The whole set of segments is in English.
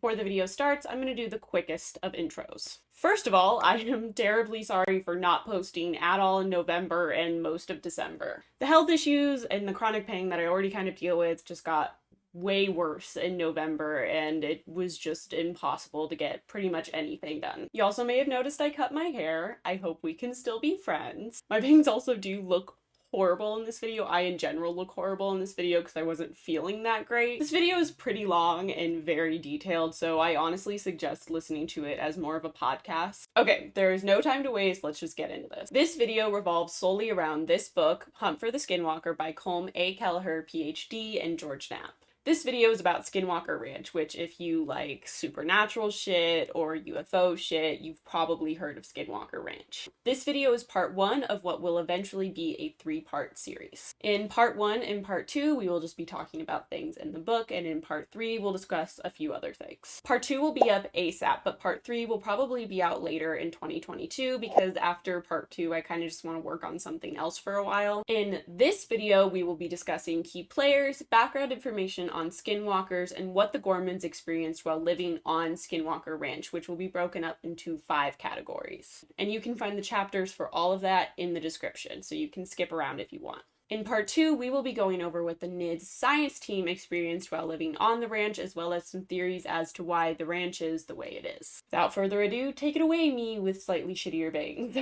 before the video starts, I'm going to do the quickest of intros. First of all, I am terribly sorry for not posting at all in November and most of December. The health issues and the chronic pain that I already kind of deal with just got way worse in November, and it was just impossible to get pretty much anything done. You also may have noticed I cut my hair. I hope we can still be friends. My bangs also do look horrible in this video. I in general look horrible in this video because I wasn't feeling that great. This video is pretty long and very detailed, so I honestly suggest listening to it as more of a podcast. Okay, there is no time to waste, let's just get into this. This video revolves solely around this book, Hunt for the Skinwalker by Colm A. Kelleher, PhD, and George Knapp. This video is about Skinwalker Ranch, which if you like supernatural shit or UFO shit, you've probably heard of Skinwalker Ranch. This video is part 1 of what will eventually be a 3-part series. In part 1 and part 2, we will just be talking about things in the book, and in part 3, we'll discuss a few other things. Part 2 will be up ASAP, but part 3 will probably be out later in 2022 because after part 2, I kind of just want to work on something else for a while. In this video, we will be discussing key players, background information on skinwalkers, and what the Gormans experienced while living on Skinwalker Ranch, which will be broken up into 5 categories. And you can find the chapters for all of that in the description, so you can skip around if you want. In part 2, we will be going over what the NIDS science team experienced while living on the ranch, as well as some theories as to why the ranch is the way it is. Without further ado, take it away, me with slightly shittier bangs.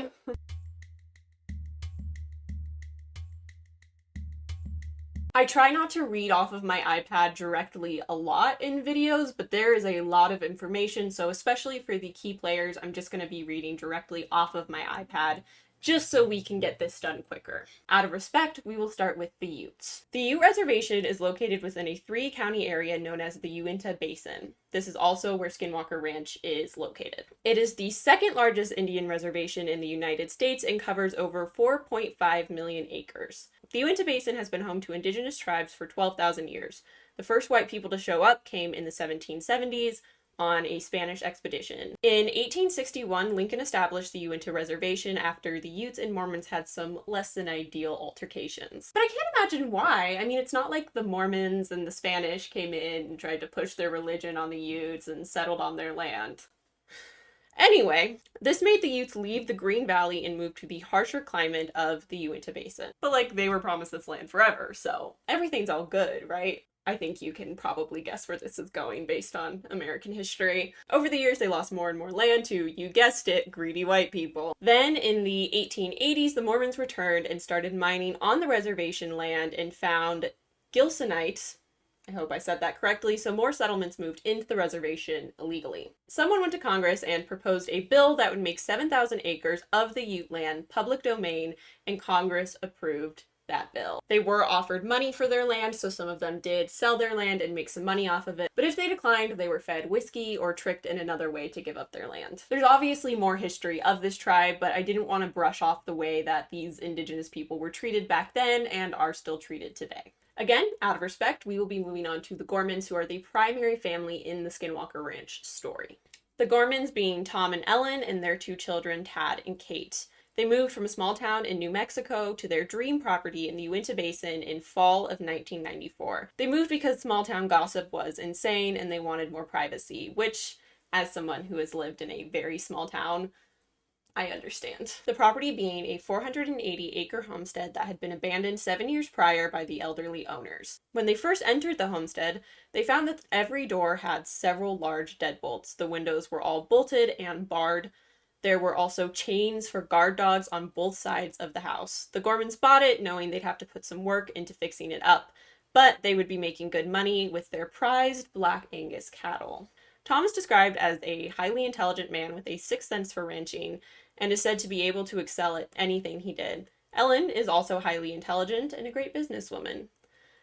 I try not to read off of my iPad directly a lot in videos, but there is a lot of information, so especially for the key players, I'm just going to be reading directly off of my iPad, just so we can get this done quicker. Out of respect, we will start with the Utes. The Ute Reservation is located within a 3-county area known as the Uinta Basin. This is also where Skinwalker Ranch is located. It is the 2nd largest Indian reservation in the United States and covers over 4.5 million acres. The Uinta Basin has been home to indigenous tribes for 12,000 years. The first white people to show up came in the 1770s on a Spanish expedition. In 1861, Lincoln established the Uinta Reservation after the Utes and Mormons had some less than ideal altercations. But I can't imagine why. I mean, it's not like the Mormons and the Spanish came in and tried to push their religion on the Utes and settled on their land. Anyway, this made the Utes leave the Green Valley and move to the harsher climate of the Uinta Basin. But like, they were promised this land forever, so everything's all good, right? I think you can probably guess where this is going based on American history. Over the years, they lost more and more land to, you guessed it, greedy white people. Then in the 1880s, the Mormons returned and started mining on the reservation land and found gilsonite. I hope I said that correctly, so more settlements moved into the reservation illegally. Someone went to Congress and proposed a bill that would make 7,000 acres of the Ute land public domain, and Congress approved that bill. They were offered money for their land, so some of them did sell their land and make some money off of it, but if they declined, they were fed whiskey or tricked in another way to give up their land. There's obviously more history of this tribe, but I didn't want to brush off the way that these indigenous people were treated back then and are still treated today. Again, out of respect, we will be moving on to the Gormans, who are the primary family in the Skinwalker Ranch story. The Gormans being Tom and Ellen and their 2 children, Tad and Kate. They moved from a small town in New Mexico to their dream property in the Uinta Basin in fall of 1994. They moved because small town gossip was insane and they wanted more privacy, which, as someone who has lived in a very small town, I understand. The property being a 480-acre homestead that had been abandoned 7 years prior by the elderly owners. When they first entered the homestead, they found that every door had several large deadbolts. The windows were all bolted and barred. There were also chains for guard dogs on both sides of the house. The Gormans bought it, knowing they'd have to put some work into fixing it up, but they would be making good money with their prized Black Angus cattle. Tom is described as a highly intelligent man with a 6th sense for ranching, and is said to be able to excel at anything he did. Ellen is also highly intelligent and a great businesswoman.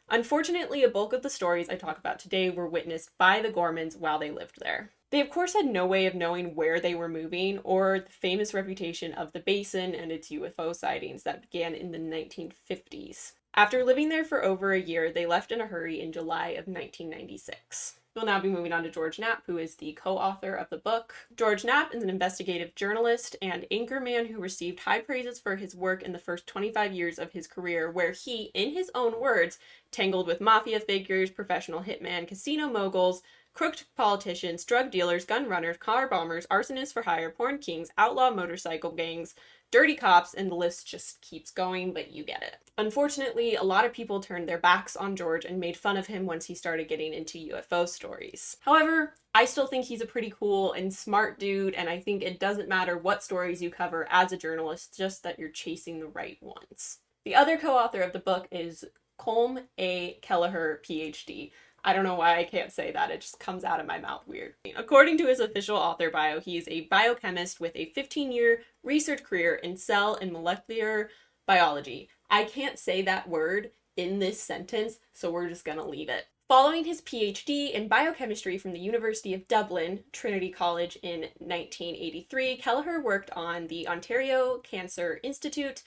Unfortunately, a bulk of the stories I talk about today were witnessed by the Gormans while they lived there. They of course had no way of knowing where they were moving or the famous reputation of the basin and its UFO sightings that began in the 1950s. After living there for over a year, they left in a hurry in July of 1996. We'll now be moving on to George Knapp, who is the co-author of the book. George Knapp is an investigative journalist and anchorman who received high praises for his work in the first 25 years of his career, where he, in his own words, tangled with mafia figures, professional hitmen, casino moguls, crooked politicians, drug dealers, gun runners, car bombers, arsonists for hire, porn kings, outlaw motorcycle gangs, dirty cops, and the list just keeps going, but you get it. Unfortunately, a lot of people turned their backs on George and made fun of him once he started getting into UFO stories. However, I still think he's a pretty cool and smart dude, and I think it doesn't matter what stories you cover as a journalist, just that you're chasing the right ones. The other co-author of the book is Colm A. Kelleher, PhD. I don't know why I can't say that. It just comes out of my mouth weird. According to his official author bio, he is a biochemist with a 15-year research career in cell and molecular biology. I can't say that word in this sentence, so we're just gonna leave it. Following his PhD in biochemistry from the University of Dublin, Trinity College in 1983, Kelleher worked on the Ontario Cancer Institute,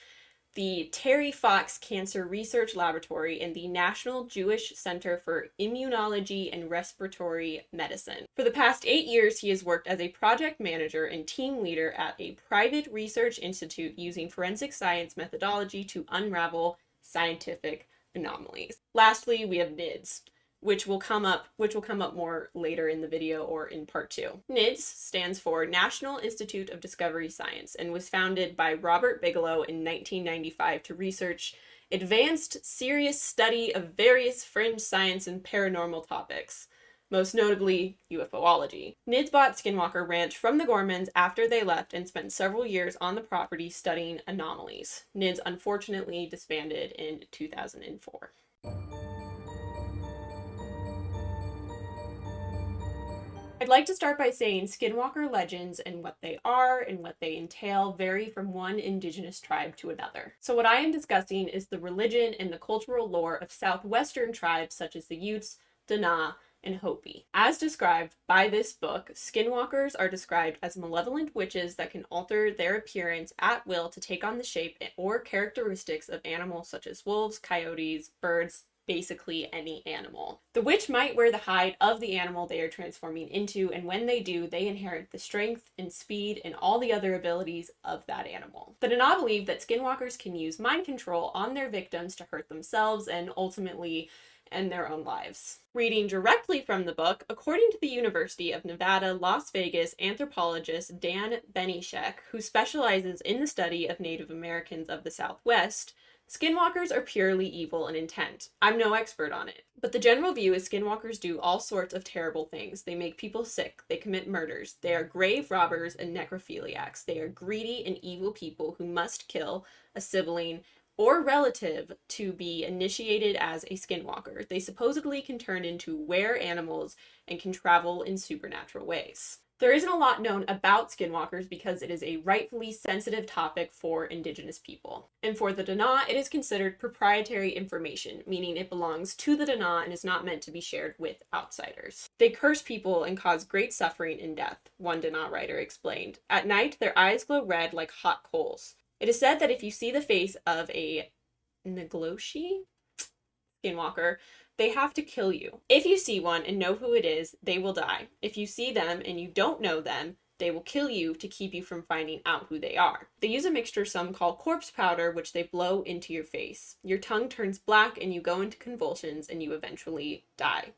the Terry Fox Cancer Research Laboratory, and the National Jewish Center for Immunology and Respiratory Medicine. For the past 8 years, he has worked as a project manager and team leader at a private research institute using forensic science methodology to unravel scientific anomalies. Lastly, we have NIDS, which will come up more later in the video or in part 2. NIDS stands for National Institute of Discovery Science and was founded by Robert Bigelow in 1995 to research advanced, serious study of various fringe science and paranormal topics, most notably UFOlogy. NIDS bought Skinwalker Ranch from the Gormans after they left and spent several years on the property studying anomalies. NIDS unfortunately disbanded in 2004. I'd like to start by saying Skinwalker legends and what they are and what they entail vary from one indigenous tribe to another. So what I am discussing is the religion and the cultural lore of southwestern tribes such as the Utes, Dana, and Hopi. As described by this book, Skinwalkers are described as malevolent witches that can alter their appearance at will to take on the shape or characteristics of animals such as wolves, coyotes, birds, basically any animal. The witch might wear the hide of the animal they are transforming into, and when they do, they inherit the strength and speed and all the other abilities of that animal. The Dana believe that skinwalkers can use mind control on their victims to hurt themselves and ultimately end their own lives. Reading directly from the book, according to the University of Nevada, Las Vegas anthropologist Dan Benishek, who specializes in the study of Native Americans of the Southwest, Skinwalkers are purely evil in intent. I'm no expert on it, but the general view is skinwalkers do all sorts of terrible things. They make people sick, they commit murders, they are grave robbers and necrophiliacs. They are greedy and evil people who must kill a sibling or relative to be initiated as a skinwalker. They supposedly can turn into were animals and can travel in supernatural ways. There isn't a lot known about skinwalkers because it is a rightfully sensitive topic for indigenous people. And for the Dana, it is considered proprietary information, meaning it belongs to the Dana and is not meant to be shared with outsiders. They curse people and cause great suffering and death, one Dana writer explained. At night, their eyes glow red like hot coals. It is said that if you see the face of a Ngloshi skinwalker, they have to kill you. If you see one and know who it is, they will die. If you see them and you don't know them, they will kill you to keep you from finding out who they are. They use a mixture some call corpse powder, which they blow into your face. Your tongue turns black and you go into convulsions and you eventually die.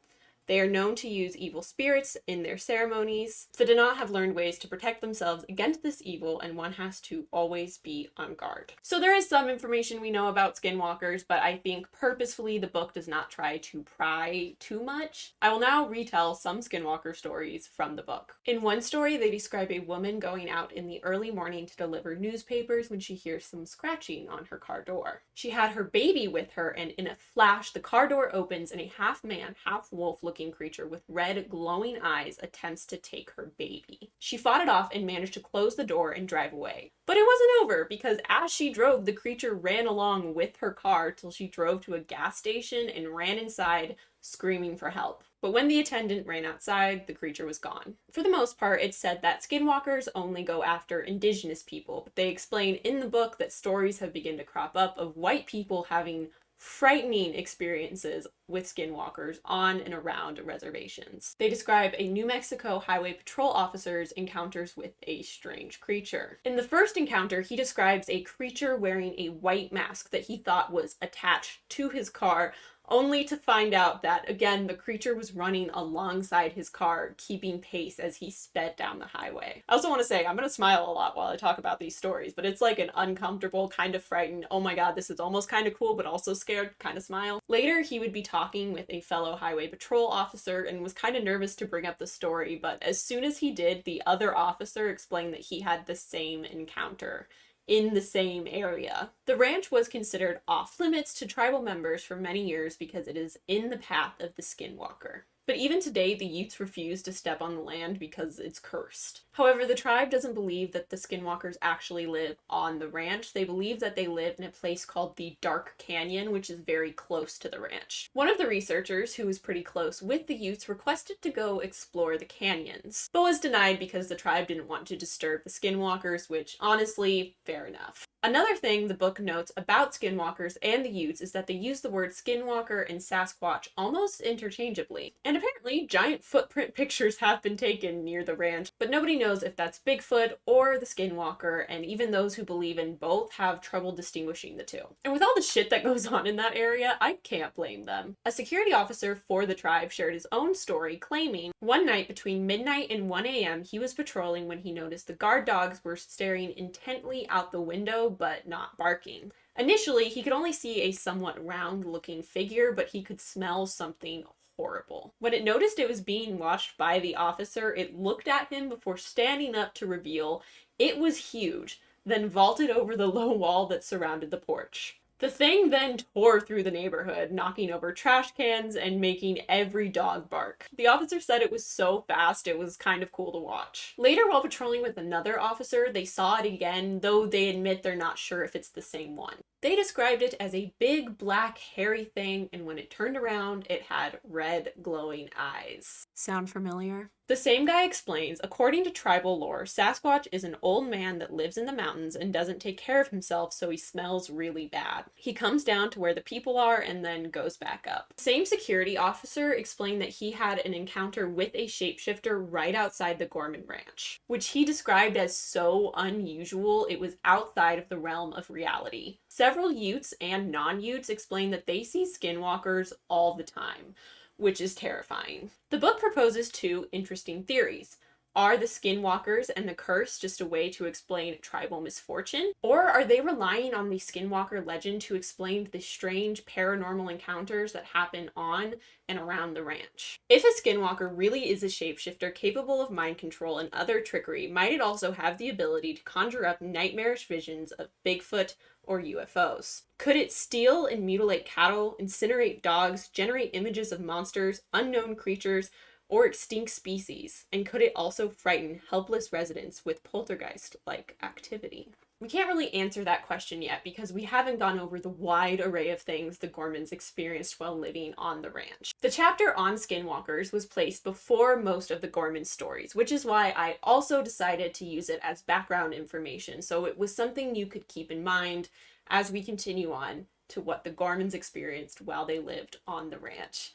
They are known to use evil spirits in their ceremonies. The Dana have learned ways to protect themselves against this evil, and one has to always be on guard. So there is some information we know about skinwalkers, but I think purposefully the book does not try to pry too much. I will now retell some skinwalker stories from the book. In one story, they describe a woman going out in the early morning to deliver newspapers when she hears some scratching on her car door. She had her baby with her, and in a flash, the car door opens and a half-man, half-wolf looking creature with red glowing eyes attempts to take her baby. She fought it off and managed to close the door and drive away. But it wasn't over, because as she drove, the creature ran along with her car till she drove to a gas station and ran inside, screaming for help. But when the attendant ran outside, the creature was gone. For the most part, it's said that skinwalkers only go after indigenous people, but they explain in the book that stories have begun to crop up of white people having frightening experiences with skinwalkers on and around reservations. They describe a New Mexico Highway Patrol officer's encounters with a strange creature. In the first encounter, he describes a creature wearing a white mask that he thought was attached to his car only to find out that, again, the creature was running alongside his car, keeping pace as he sped down the highway. I also want to say, I'm going to smile a lot while I talk about these stories, but it's like an uncomfortable, kind of frightened, oh my god, this is almost kind of cool, but also scared kind of smile. Later, he would be talking with a fellow highway patrol officer and was kind of nervous to bring up the story, but as soon as he did, the other officer explained that he had the same encounter in the same area. The ranch was considered off limits to tribal members for many years because it is in the path of the Skinwalker. But even today, the Utes refuse to step on the land because it's cursed. However, the tribe doesn't believe that the Skinwalkers actually live on the ranch. They believe that they live in a place called the Dark Canyon, which is very close to the ranch. One of the researchers, who was pretty close with the Utes, requested to go explore the canyons, but was denied because the tribe didn't want to disturb the Skinwalkers, which, honestly, fair enough. Another thing the book notes about Skinwalkers and the Utes is that they use the word Skinwalker and Sasquatch almost interchangeably. And apparently, giant footprint pictures have been taken near the ranch, but nobody knows if that's Bigfoot or the Skinwalker, and even those who believe in both have trouble distinguishing the two. And with all the shit that goes on in that area, I can't blame them. A security officer for the tribe shared his own story, claiming one night between midnight and 1 a.m. he was patrolling when he noticed the guard dogs were staring intently out the window but not barking. Initially, he could only see a somewhat round-looking figure, but he could smell something horrible. When it noticed it was being watched by the officer, it looked at him before standing up to reveal it was huge, then vaulted over the low wall that surrounded the porch. The thing then tore through the neighborhood, knocking over trash cans and making every dog bark. The officer said it was so fast it was kind of cool to watch. Later, while patrolling with another officer, they saw it again, though they admit they're not sure if it's the same one. They described it as a big, black, hairy thing, and when it turned around, it had red, glowing eyes. Sound familiar? The same guy explains, according to tribal lore, Sasquatch is an old man that lives in the mountains and doesn't take care of himself, so he smells really bad. He comes down to where the people are and then goes back up. The same security officer explained that he had an encounter with a shapeshifter right outside the Gorman Ranch, which he described as so unusual it was outside of the realm of reality. Several Utes and non-Utes explain that they see skinwalkers all the time, which is terrifying. The book proposes two interesting theories. Are the skinwalkers and the curse just a way to explain tribal misfortune? Or are they relying on the skinwalker legend to explain the strange paranormal encounters that happen on and around the ranch? If a skinwalker really is a shapeshifter capable of mind control and other trickery, might it also have the ability to conjure up nightmarish visions of Bigfoot or UFOs? Could it steal and mutilate cattle, incinerate dogs, generate images of monsters, unknown creatures, or extinct species? And could it also frighten helpless residents with poltergeist-like activity? We can't really answer that question yet because we haven't gone over the wide array of things the Gormans experienced while living on the ranch. The chapter on skinwalkers was placed before most of the Gorman stories, which is why I also decided to use it as background information, so it was something you could keep in mind as we continue on to what the Gormans experienced while they lived on the ranch.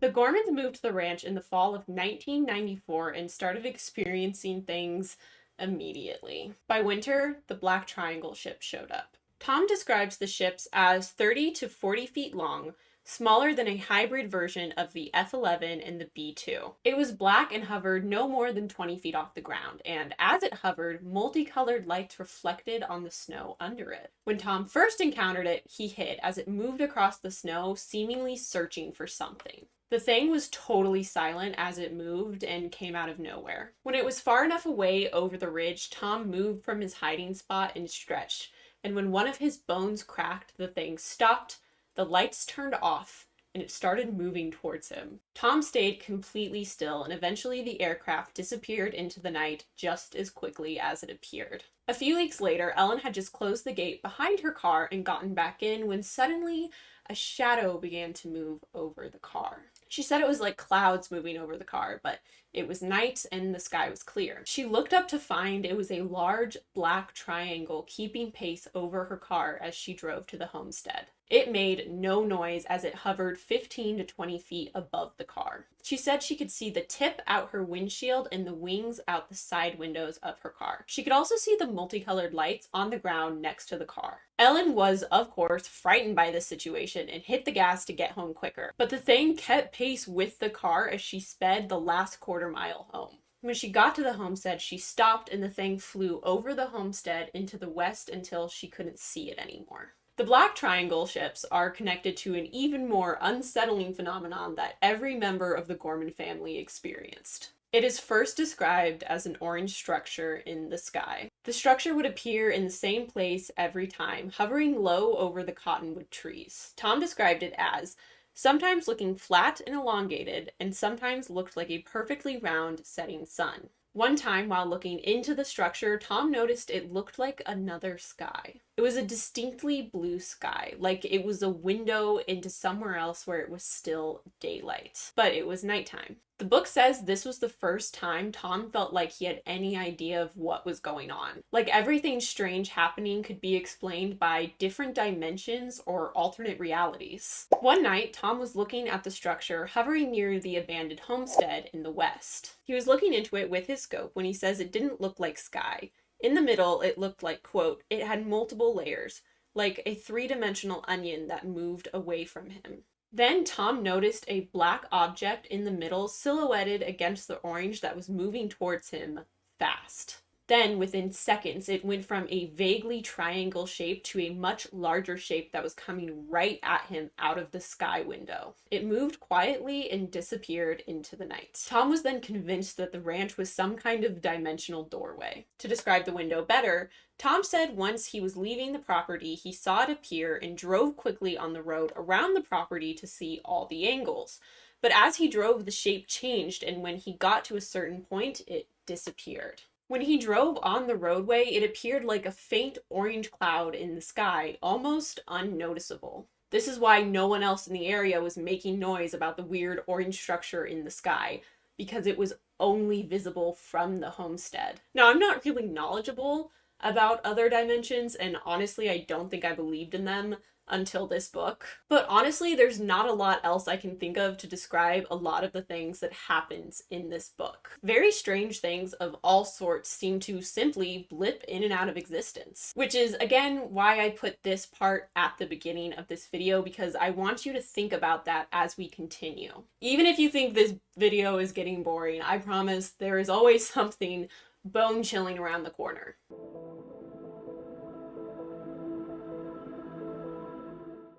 The Gormans moved to the ranch in the fall of 1994 and started experiencing things immediately. By winter, the Black Triangle ship showed up. Tom describes the ships as 30 to 40 feet long, smaller than a hybrid version of the F-11 and the B-2. It was black and hovered no more than 20 feet off the ground, and as it hovered, multicolored lights reflected on the snow under it. When Tom first encountered it, he hid as it moved across the snow, seemingly searching for something. The thing was totally silent as it moved and came out of nowhere. When it was far enough away over the ridge, Tom moved from his hiding spot and stretched, and when one of his bones cracked, the thing stopped, the lights turned off, and it started moving towards him. Tom stayed completely still, and eventually the aircraft disappeared into the night just as quickly as it appeared. A few weeks later, Ellen had just closed the gate behind her car and gotten back in when suddenly a shadow began to move over the car. She said it was like clouds moving over the car, but it was night and the sky was clear. She looked up to find it was a large black triangle keeping pace over her car as she drove to the homestead. It made no noise as it hovered 15 to 20 feet above the car. She said she could see the tip out her windshield and the wings out the side windows of her car. She could also see the multicolored lights on the ground next to the car. Ellen was, of course, frightened by this situation and hit the gas to get home quicker. But the thing kept pace with the car as she sped the last quarter-mile home. When she got to the homestead, she stopped and the thing flew over the homestead into the west until she couldn't see it anymore. The Black Triangle ships are connected to an even more unsettling phenomenon that every member of the Gorman family experienced. It is first described as an orange structure in the sky. The structure would appear in the same place every time, hovering low over the cottonwood trees. Tom described it as sometimes looking flat and elongated, and sometimes looked like a perfectly round setting sun. One time, while looking into the structure, Tom noticed it looked like another sky. It was a distinctly blue sky, like it was a window into somewhere else where it was still daylight. But it was nighttime. The book says this was the first time Tom felt like he had any idea of what was going on. Like everything strange happening could be explained by different dimensions or alternate realities. One night, Tom was looking at the structure hovering near the abandoned homestead in the west. He was looking into it with his scope when he says it didn't look like sky. In the middle, it looked like, quote, it had multiple layers, like a three-dimensional onion that moved away from him. Then Tom noticed a black object in the middle silhouetted against the orange that was moving towards him fast. Then, within seconds, it went from a vaguely triangle shape to a much larger shape that was coming right at him out of the sky window. It moved quietly and disappeared into the night. Tom was then convinced that the ranch was some kind of dimensional doorway. To describe the window better, Tom said once he was leaving the property, he saw it appear and drove quickly on the road around the property to see all the angles. But as he drove, the shape changed, and when he got to a certain point, it disappeared. When he drove on the roadway, it appeared like a faint orange cloud in the sky, almost unnoticeable. This is why no one else in the area was making noise about the weird orange structure in the sky, because it was only visible from the homestead. Now, I'm not really knowledgeable about other dimensions, and honestly, I don't think I believed in them until this book. But honestly, there's not a lot else I can think of to describe a lot of the things that happens in this book. Very strange things of all sorts seem to simply blip in and out of existence, which is again why I put this part at the beginning of this video, because I want you to think about that as we continue. Even if you think this video is getting boring, I promise there is always something bone-chilling around the corner.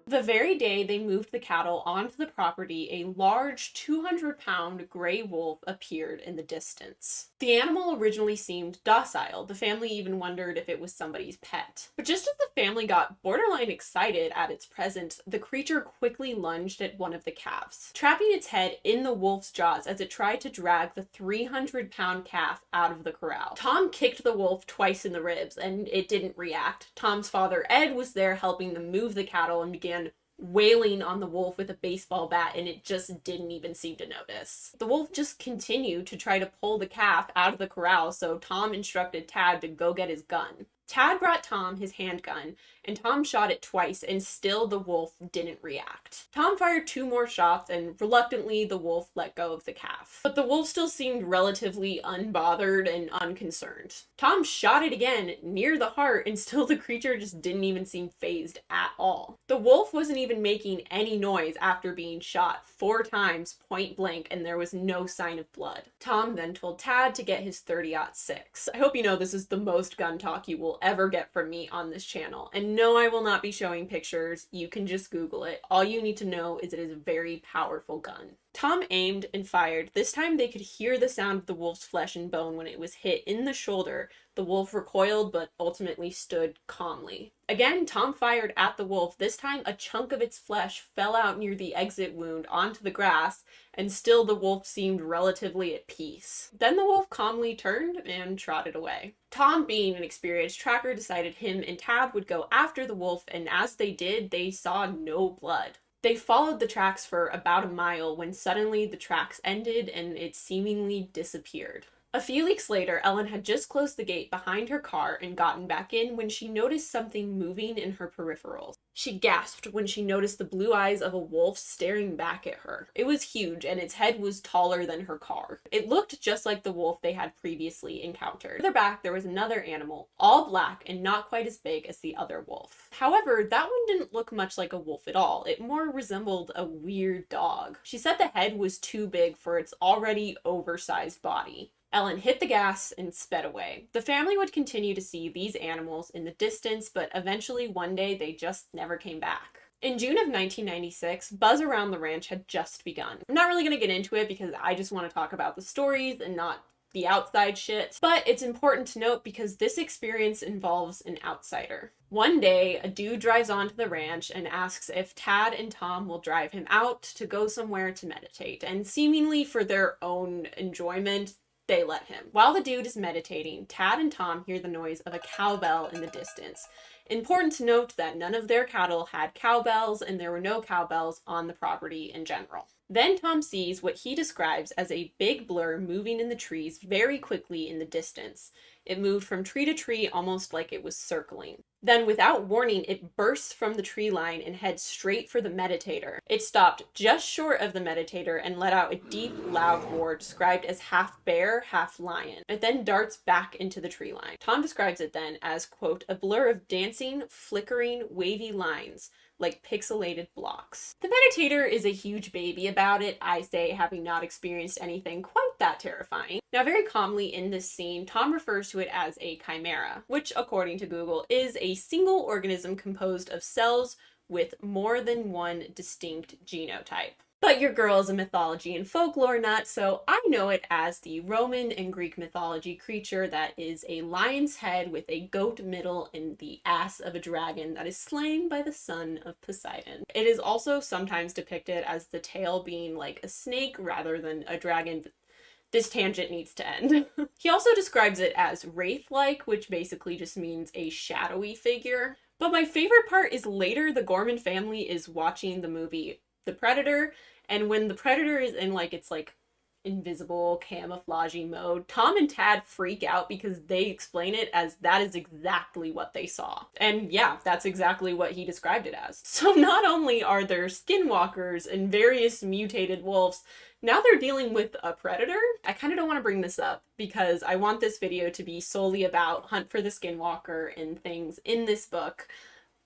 The very day they moved the cattle onto the property, a large 200-pound gray wolf appeared in the distance. The animal originally seemed docile. The family even wondered if it was somebody's pet. But just as the family got borderline excited at its presence, the creature quickly lunged at one of the calves, trapping its head in the wolf's jaws as it tried to drag the 300-pound calf out of the corral. Tom kicked the wolf twice in the ribs, and it didn't react. Tom's father, Ed, was there helping them move the cattle and began wailing on the wolf with a baseball bat, and it just didn't even seem to notice. The wolf just continued to try to pull the calf out of the corral, so Tom instructed Tad to go get his gun. Tad brought Tom his handgun, and Tom shot it twice, and still the wolf didn't react. Tom fired 2 more shots, and reluctantly the wolf let go of the calf. But the wolf still seemed relatively unbothered and unconcerned. Tom shot it again near the heart, and still the creature just didn't even seem fazed at all. The wolf wasn't even making any noise after being shot 4 times point blank, and there was no sign of blood. Tom then told Tad to get his .30-06. I hope you know this is the most gun talk you will ever get from me on this channel. And no, I will not be showing pictures. You can just Google it. All you need to know is it is a very powerful gun. Tom aimed and fired. This time they could hear the sound of the wolf's flesh and bone when it was hit in the shoulder. The wolf recoiled, but ultimately stood calmly. Again, Tom fired at the wolf. This time a chunk of its flesh fell out near the exit wound onto the grass, and still the wolf seemed relatively at peace. Then the wolf calmly turned and trotted away. Tom, being an experienced tracker, decided him and Tad would go after the wolf, and as they did, they saw no blood. They followed the tracks for about a mile when suddenly the tracks ended and it seemingly disappeared. A few weeks later, Ellen had just closed the gate behind her car and gotten back in when she noticed something moving in her peripherals. She gasped when she noticed the blue eyes of a wolf staring back at her. It was huge, and its head was taller than her car. It looked just like the wolf they had previously encountered. Further back, there was another animal, all black and not quite as big as the other wolf. However, that one didn't look much like a wolf at all. It more resembled a weird dog. She said the head was too big for its already oversized body. Ellen hit the gas and sped away. The family would continue to see these animals in the distance, but eventually one day they just never came back. In June of 1996, buzz around the ranch had just begun. I'm not really going to get into it because I just want to talk about the stories and not the outside shit, but it's important to note because this experience involves an outsider. One day, a dude drives onto the ranch and asks if Tad and Tom will drive him out to go somewhere to meditate, and seemingly for their own enjoyment, they let him. While the dude is meditating, Tad and Tom hear the noise of a cowbell in the distance. Important to note that none of their cattle had cowbells and there were no cowbells on the property in general. Then Tom sees what he describes as a big blur moving in the trees very quickly in the distance. It moved from tree to tree almost like it was circling. Then, without warning, it bursts from the tree line and heads straight for the meditator. It stopped just short of the meditator and let out a deep, loud roar described as half bear, half lion. It then darts back into the tree line. Tom describes it then as, quote, a blur of dancing, flickering, wavy lines, like pixelated blocks. The meditator is a huge baby about it, I say, having not experienced anything quite that terrifying. Now, very calmly in this scene, Tom refers to it as a chimera, which, according to Google, is a single organism composed of cells with more than one distinct genotype. But your girl is a mythology and folklore nut, so I know it as the Roman and Greek mythology creature that is a lion's head with a goat middle and the ass of a dragon that is slain by the son of Poseidon. It is also sometimes depicted as the tail being like a snake rather than a dragon. This tangent needs to end. He also describes it as wraith-like, which basically just means a shadowy figure. But my favorite part is later the Gorman family is watching the movie The Predator, and when the Predator is in its invisible camouflagey mode, Tom and Tad freak out because they explain it as that is exactly what they saw. And yeah, that's exactly what he described it as. So not only are there skinwalkers and various mutated wolves, now they're dealing with a predator? I kind of don't want to bring this up because I want this video to be solely about Hunt for the Skinwalker and things in this book.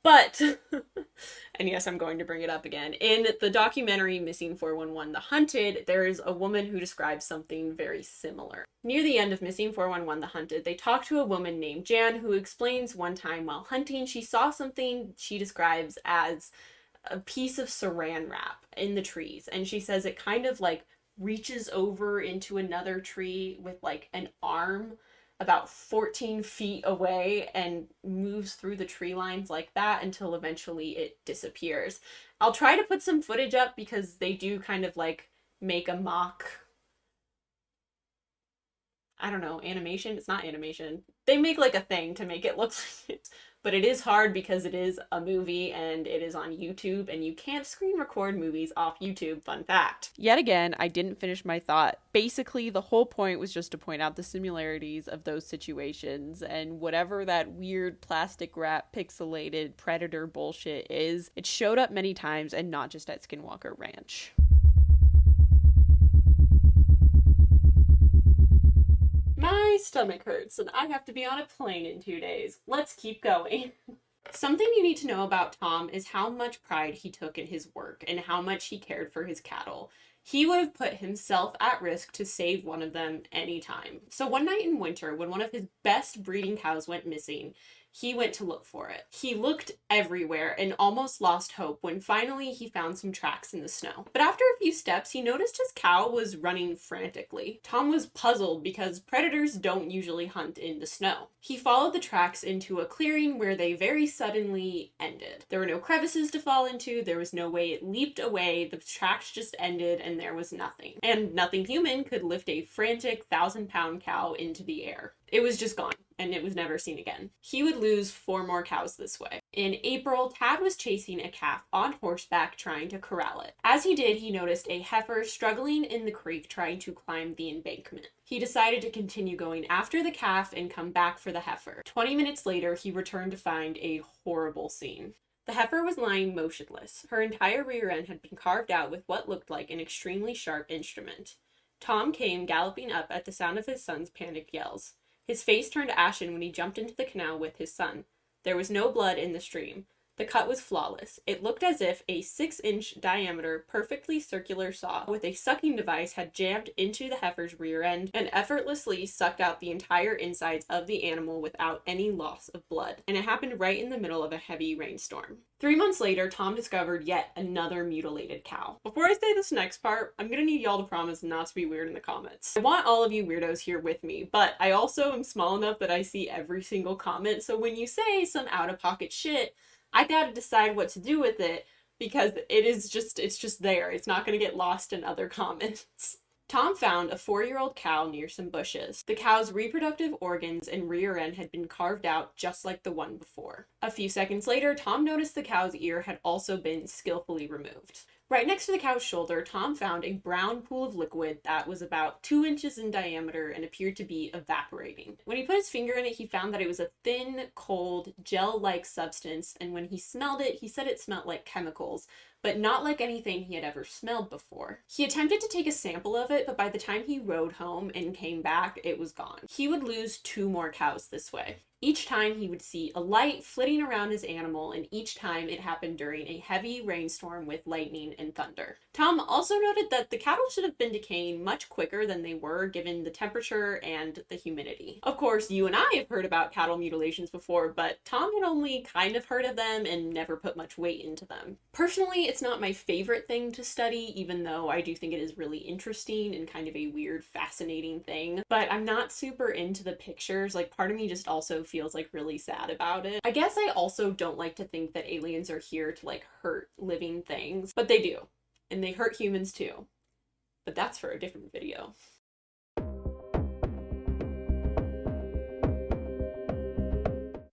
But, and yes, I'm going to bring it up again, in the documentary Missing 411 The Hunted, there is a woman who describes something very similar. Near the end of Missing 411 The Hunted, they talk to a woman named Jan who explains one time while hunting, she saw something she describes as a piece of saran wrap in the trees. And she says it kind of reaches over into another tree with an arm about 14 feet away and moves through the tree lines like that until eventually it disappears. I'll try to put some footage up because they do kind of make a mock, I don't know, animation? It's not animation. They make a thing to make it look like it. But it is hard because it is a movie and it is on YouTube and you can't screen record movies off YouTube, fun fact. Yet again, I didn't finish my thought. Basically, the whole point was just to point out the similarities of those situations, and whatever that weird plastic wrap pixelated predator bullshit is, it showed up many times and not just at Skinwalker Ranch. My stomach hurts and I have to be on a plane in 2 days. Let's keep going. Something you need to know about Tom is how much pride he took in his work and how much he cared for his cattle. He would have put himself at risk to save one of them anytime. So one night in winter, when one of his best breeding cows went missing, he went to look for it. He looked everywhere and almost lost hope when finally he found some tracks in the snow. But after a few steps, he noticed his cow was running frantically. Tom was puzzled because predators don't usually hunt in the snow. He followed the tracks into a clearing where they very suddenly ended. There were no crevices to fall into, there was no way it leaped away, the tracks just ended and there was nothing. And nothing human could lift a frantic 1,000-pound cow into the air. It was just gone, and it was never seen again. He would lose 4 more cows this way. In April, Tad was chasing a calf on horseback trying to corral it. As he did, he noticed a heifer struggling in the creek trying to climb the embankment. He decided to continue going after the calf and come back for the heifer. 20 minutes later, he returned to find a horrible scene. The heifer was lying motionless. Her entire rear end had been carved out with what looked like an extremely sharp instrument. Tom came galloping up at the sound of his son's panicked yells. His face turned ashen when he jumped into the canal with his son. There was no blood in the stream. The cut was flawless. It looked as if a 6-inch diameter, perfectly circular saw with a sucking device had jammed into the heifer's rear end and effortlessly sucked out the entire insides of the animal without any loss of blood. And it happened right in the middle of a heavy rainstorm. 3 months later, Tom discovered yet another mutilated cow. Before I say this next part, I'm gonna need y'all to promise not to be weird in the comments. I want all of you weirdos here with me, but I also am small enough that I see every single comment, so when you say some out-of-pocket shit, I gotta decide what to do with it, because it's just there. It's not gonna get lost in other comments. Tom found a 4-year-old cow near some bushes. The cow's reproductive organs and rear end had been carved out just like the one before. A few seconds later, Tom noticed the cow's ear had also been skillfully removed. Right next to the cow's shoulder, Tom found a brown pool of liquid that was about 2 inches in diameter and appeared to be evaporating. When he put his finger in it, he found that it was a thin, cold, gel-like substance, and when he smelled it, he said it smelled like chemicals, but not like anything he had ever smelled before. He attempted to take a sample of it, but by the time he rode home and came back, it was gone. He would lose 2 more cows this way. Each time he would see a light flitting around his animal, and each time it happened during a heavy rainstorm with lightning and thunder. Tom also noted that the cattle should have been decaying much quicker than they were given the temperature and the humidity. Of course, you and I have heard about cattle mutilations before, but Tom had only kind of heard of them and never put much weight into them. Personally, it's not my favorite thing to study, even though I do think it is really interesting and kind of a weird, fascinating thing, but I'm not super into the pictures. Like, part of me just also feels like really sad about it. I guess I also don't like to think that aliens are here to like hurt living things, but they do. And they hurt humans too. But that's for a different video.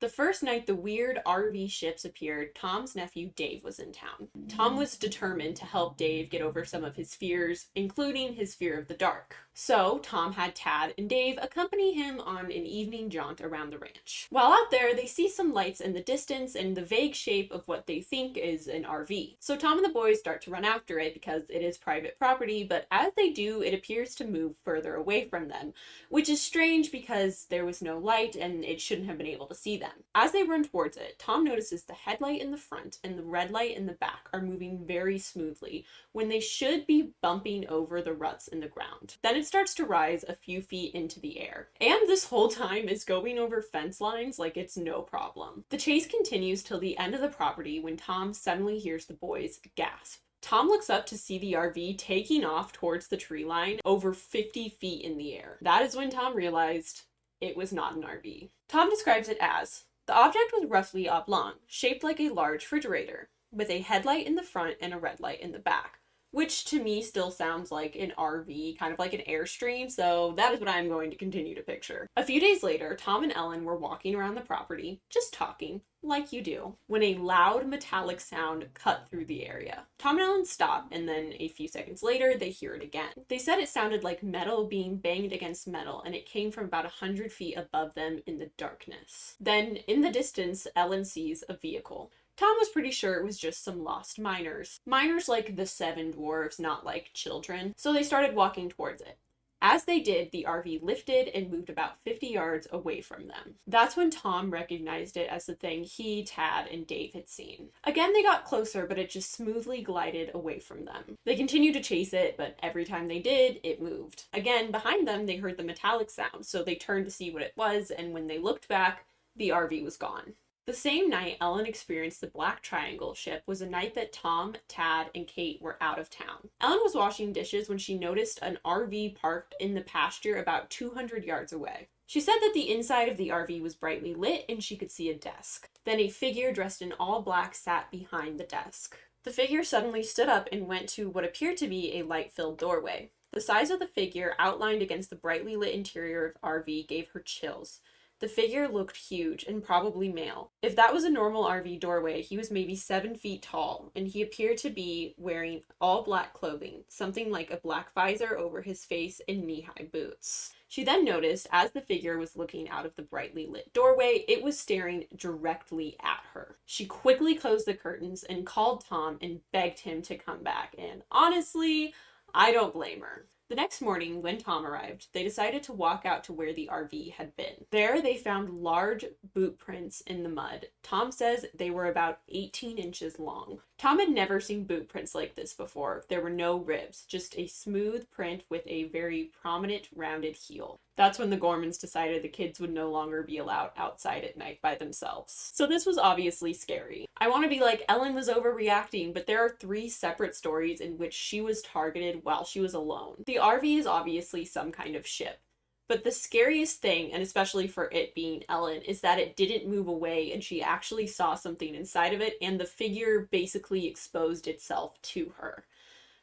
The first night the weird RV ships appeared, Tom's nephew Dave was in town. Tom was determined to help Dave get over some of his fears, including his fear of the dark. So Tom had Tad and Dave accompany him on an evening jaunt around the ranch. While out there, they see some lights in the distance and the vague shape of what they think is an RV. So Tom and the boys start to run after it because it is private property, but as they do, it appears to move further away from them, which is strange because there was no light and it shouldn't have been able to see them. As they run towards it, Tom notices the headlight in the front and the red light in the back are moving very smoothly when they should be bumping over the ruts in the ground. Then it starts to rise a few feet into the air. And this whole time is going over fence lines like it's no problem. The chase continues till the end of the property when Tom suddenly hears the boys gasp. Tom looks up to see the RV taking off towards the tree line over 50 feet in the air. That is when Tom realized it was not an RV. Tom describes it as, the object was roughly oblong, shaped like a large refrigerator, with a headlight in the front and a red light in the back, which to me still sounds like an RV, kind of like an Airstream, so that is what I'm going to continue to picture. A few days later, Tom and Ellen were walking around the property, just talking, like you do, when a loud metallic sound cut through the area. Tom and Ellen stop, and then a few seconds later, they hear it again. They said it sounded like metal being banged against metal, and it came from about 100 feet above them in the darkness. Then, in the distance, Ellen sees a vehicle. Tom was pretty sure it was just some lost miners. Miners like the 7 dwarves, not like children. So they started walking towards it. As they did, the RV lifted and moved about 50 yards away from them. That's when Tom recognized it as the thing he, Tad, and Dave had seen. Again, they got closer, but it just smoothly glided away from them. They continued to chase it, but every time they did, it moved. Again, behind them, they heard the metallic sound, so they turned to see what it was, and when they looked back, the RV was gone. The same night Ellen experienced the Black Triangle ship was a night that Tom, Tad, and Kate were out of town. Ellen was washing dishes when she noticed an RV parked in the pasture about 200 yards away. She said that the inside of the RV was brightly lit and she could see a desk. Then a figure dressed in all black sat behind the desk. The figure suddenly stood up and went to what appeared to be a light-filled doorway. The size of the figure outlined against the brightly lit interior of the RV gave her chills. The figure looked huge and probably male. If that was a normal RV doorway, he was maybe 7 feet tall, and he appeared to be wearing all black clothing, something like a black visor over his face and knee-high boots. She then noticed, as the figure was looking out of the brightly lit doorway, it was staring directly at her. She quickly closed the curtains and called Tom and begged him to come back, and honestly, I don't blame her. The next morning, when Tom arrived, they decided to walk out to where the RV had been. There, they found large boot prints in the mud. Tom says they were about 18 inches long. Tom had never seen boot prints like this before. There were no ribs, just a smooth print with a very prominent, rounded heel. That's when the Gormans decided the kids would no longer be allowed outside at night by themselves. So this was obviously scary. I want to be like, Ellen was overreacting, but there are 3 separate stories in which she was targeted while she was alone. The RV is obviously some kind of ship. But the scariest thing, and especially for it being Ellen, is that it didn't move away and she actually saw something inside of it, and the figure basically exposed itself to her.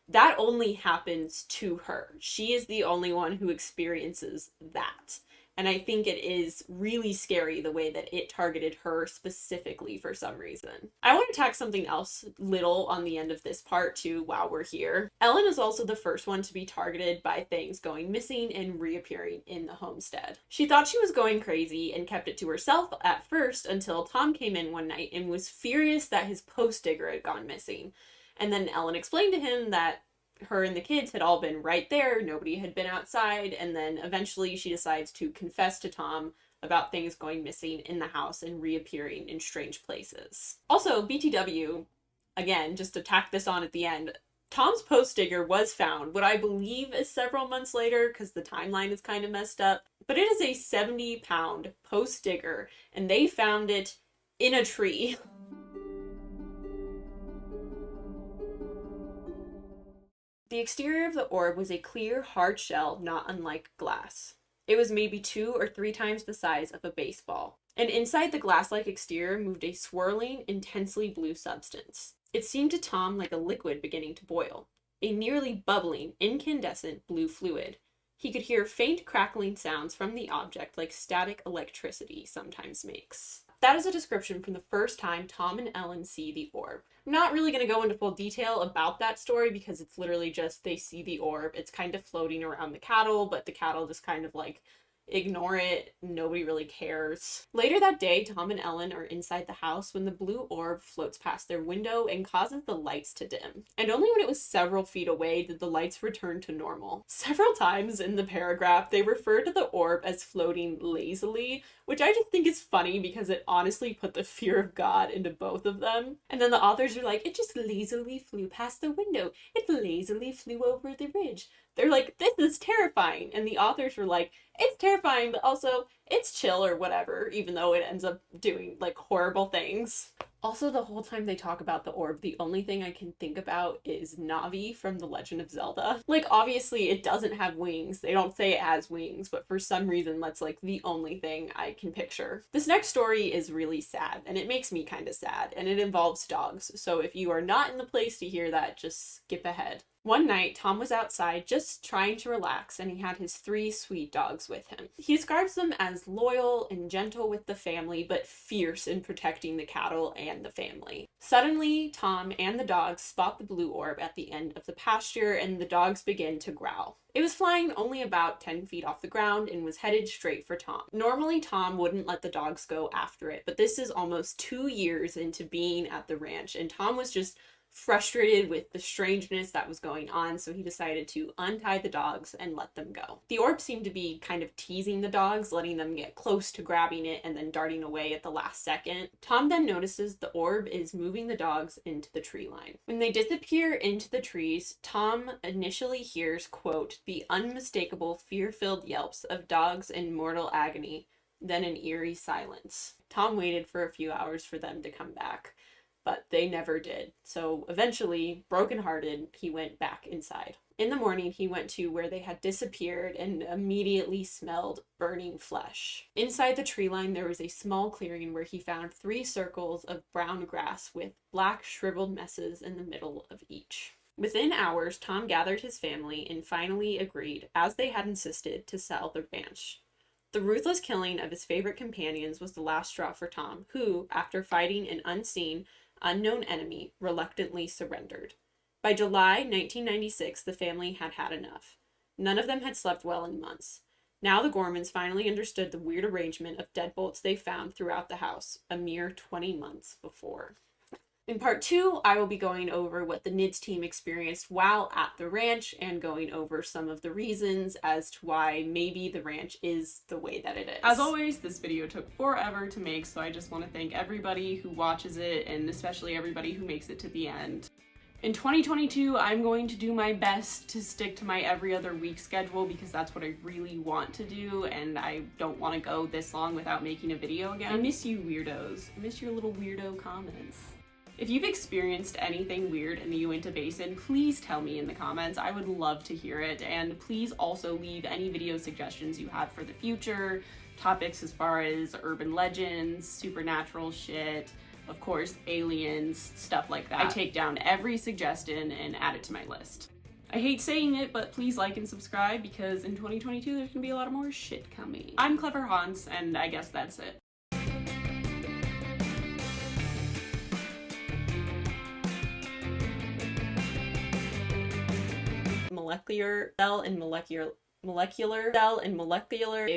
That only happens to her. She is the only one who experiences that. And I think it is really scary the way that it targeted her specifically for some reason. I want to tack something else little on the end of this part too while we're here. Ellen is also the first one to be targeted by things going missing and reappearing in the homestead. She thought she was going crazy and kept it to herself at first until Tom came in one night and was furious that his post digger had gone missing. And then Ellen explained to him that her and the kids had all been right there, nobody had been outside, and then eventually she decides to confess to Tom about things going missing in the house and reappearing in strange places. Also, BTW, again, just to tack this on at the end, Tom's post digger was found, what I believe is several months later, because the timeline is kind of messed up, but it is a 70-pound post digger, and they found it in a tree. The exterior of the orb was a clear, hard shell not unlike glass. It was maybe 2 or 3 times the size of a baseball. And inside the glass-like exterior moved a swirling, intensely blue substance. It seemed to Tom like a liquid beginning to boil, a nearly bubbling, incandescent blue fluid. He could hear faint crackling sounds from the object like static electricity sometimes makes. That is a description from the first time Tom and Ellen see the orb. I'm not really going to go into full detail about that story because it's literally just they see the orb. It's kind of floating around the cattle, but the cattle just kind of like ignore it. Nobody really cares. Later that day, Tom and Ellen are inside the house when the blue orb floats past their window and causes the lights to dim. And only when it was several feet away did the lights return to normal. Several times in the paragraph, they refer to the orb as floating lazily, which I just think is funny because it honestly put the fear of God into both of them. And then the authors are like, it just lazily flew past the window. It lazily flew over the ridge. They're like, this is terrifying. And the authors were like, it's terrifying, but also it's chill or whatever, even though it ends up doing like horrible things. Also, the whole time they talk about the orb, the only thing I can think about is Navi from The Legend of Zelda. Like, obviously, it doesn't have wings. They don't say it has wings, but for some reason, that's like the only thing I can picture. This next story is really sad, and it makes me kind of sad, and it involves dogs. So if you are not in the place to hear that, just skip ahead. One night, Tom was outside just trying to relax, and he had his 3 sweet dogs with him. He describes them as loyal and gentle with the family, but fierce in protecting the cattle and the family. Suddenly, Tom and the dogs spot the blue orb at the end of the pasture, and the dogs begin to growl. It was flying only about 10 feet off the ground and was headed straight for Tom. Normally, Tom wouldn't let the dogs go after it, but this is almost 2 years into being at the ranch, and Tom was just frustrated with the strangeness that was going on, so he decided to untie the dogs and let them go. The orb seemed to be kind of teasing the dogs, letting them get close to grabbing it and then darting away at the last second. Tom then notices the orb is moving the dogs into the tree line. When they disappear into the trees, Tom initially hears, quote, the unmistakable fear-filled yelps of dogs in mortal agony, then an eerie silence. Tom waited for a few hours for them to come back, but they never did. So eventually, brokenhearted, he went back inside. In the morning, he went to where they had disappeared and immediately smelled burning flesh. Inside the tree line, there was a small clearing where he found 3 circles of brown grass with black shriveled messes in the middle of each. Within hours, Tom gathered his family and finally agreed, as they had insisted, to sell the ranch. The ruthless killing of his favorite companions was the last straw for Tom, who, after fighting an unseen, unknown enemy, reluctantly surrendered. By July 1996, the family had had enough. None of them had slept well in months. Now the Gormans finally understood the weird arrangement of deadbolts they found throughout the house, a mere 20 months before. In part 2, I will be going over what the NIDS team experienced while at the ranch and going over some of the reasons as to why maybe the ranch is the way that it is. As always, this video took forever to make, so I just want to thank everybody who watches it and especially everybody who makes it to the end. In 2022, I'm going to do my best to stick to my every other week schedule because that's what I really want to do, and I don't want to go this long without making a video again. I miss you weirdos. I miss your little weirdo comments. If you've experienced anything weird in the Uinta Basin, please tell me in the comments. I would love to hear it, and please also leave any video suggestions you have for the future, topics as far as urban legends, supernatural shit, of course, aliens, stuff like that. I take down every suggestion and add it to my list. I hate saying it, but please like and subscribe because in 2022 there's gonna be a lot of more shit coming. I'm Clever Hans, and I guess that's it. Molecular cell and molecular cell and molecular